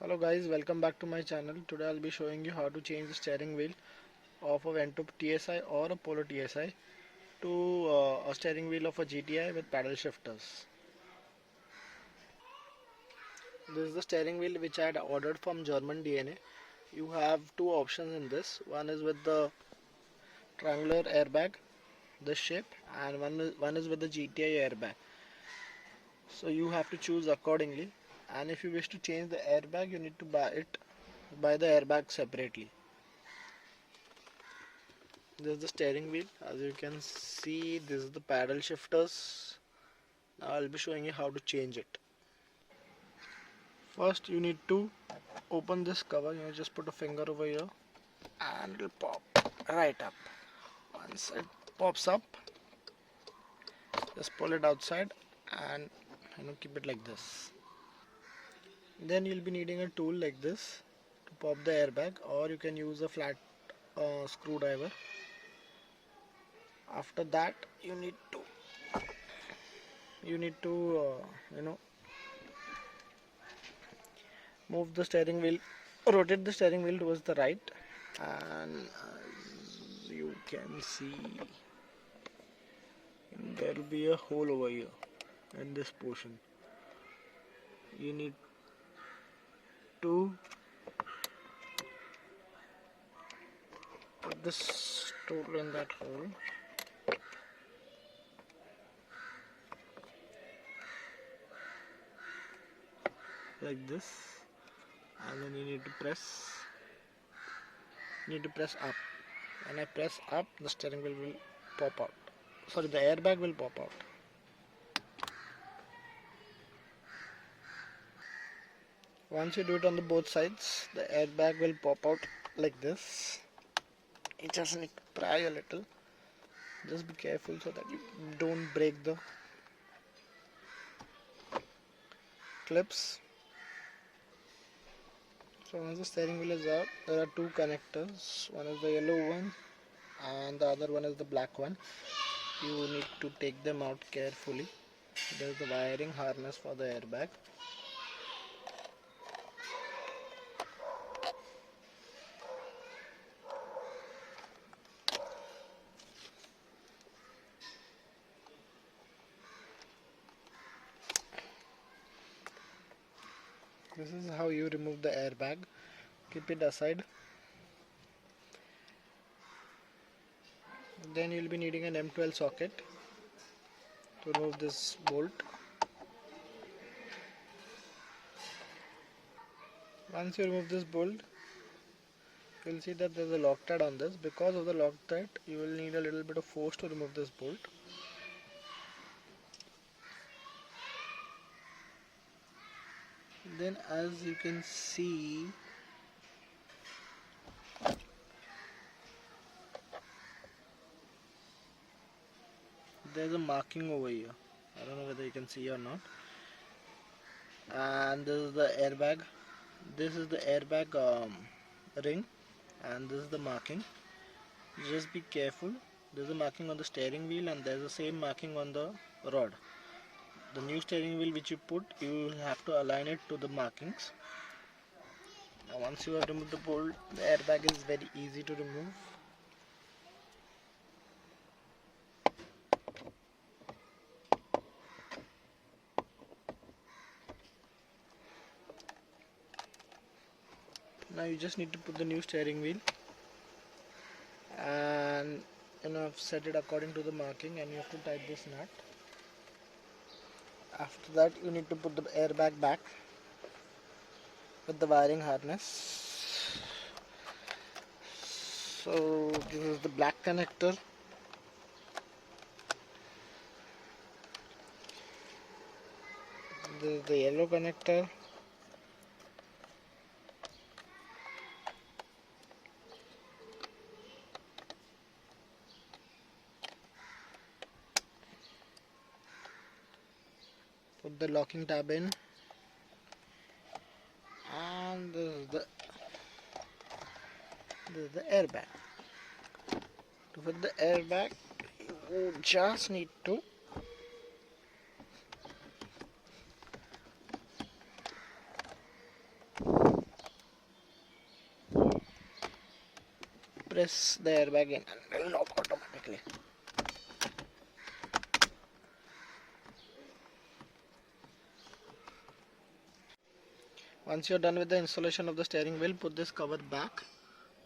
Hello guys, welcome back to my channel. Today I'll be showing you how to change the steering wheel of a Vento TSI or a Polo TSI to a steering wheel of a GTI with paddle shifters. This is the steering wheel which I had ordered from German DNA. You have two options in this. One is with the triangular airbag, this shape, and one is with the GTI airbag. So you have to choose accordingly. And if you wish to change the airbag, you need to buy the airbag separately. This is the steering wheel. As you can see, this is the paddle shifters. Now I'll be showing you how to change it. First you need to open this cover. You just put a finger over here and it will pop right up. Once it pops up, just pull it outside and keep it like this. Then you'll be needing a tool like this to pop the airbag, or you can use a flat screwdriver. After that you need to move the steering wheel, rotate the steering wheel towards the right, and as you can see, there will be a hole over here in this portion. You need to put this tool in that hole. Like this, and then you need to press up. When I press up, the steering wheel will pop out. Sorry, the airbag will pop out. Once you do it on the both sides, the airbag will pop out like this. You just need to pry a little. Just be careful so that you don't break the clips. So once the steering wheel is out, there are two connectors. One is the yellow one and the other one is the black one. You need to take them out carefully. There is the wiring harness for the airbag. This is how you remove the airbag. Keep it aside. Then you'll be needing an M12 socket to remove this bolt. Once you remove this bolt, you'll see that there's a Loctite on this. Because of the Loctite, you will need a little bit of force to remove this bolt. Then as you can see, there's a marking over here. I don't know whether you can see or not. And this is the airbag. This is the airbag ring, and this is the marking. Just be careful. There's a marking on the steering wheel and there's the same marking on the rod. The new steering wheel which you put, you will have to align it to the markings. Now once you have removed the bolt, the airbag is very easy to remove. Now you just need to put the new steering wheel and I've set it according to the marking, and you have to tighten this nut. After that you need to put the airbag back with the wiring harness. So this is the black connector. This is the yellow connector. Put the locking tab in, and this is the airbag. To put the airbag, you just need to press the airbag in and it will lock automatically. Once you're done with the installation of the steering wheel, put this cover back,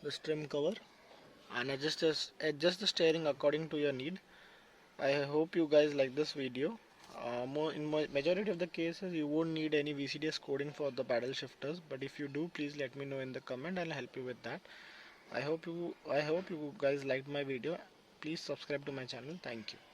this trim cover, and adjust the steering according to your need. I hope you guys like this video. In majority of the cases you won't need any VCDS coding for the paddle shifters, but if you do, please let me know in the comment. I'll help you with that. I hope you guys liked my video. Please subscribe to my channel. Thank you.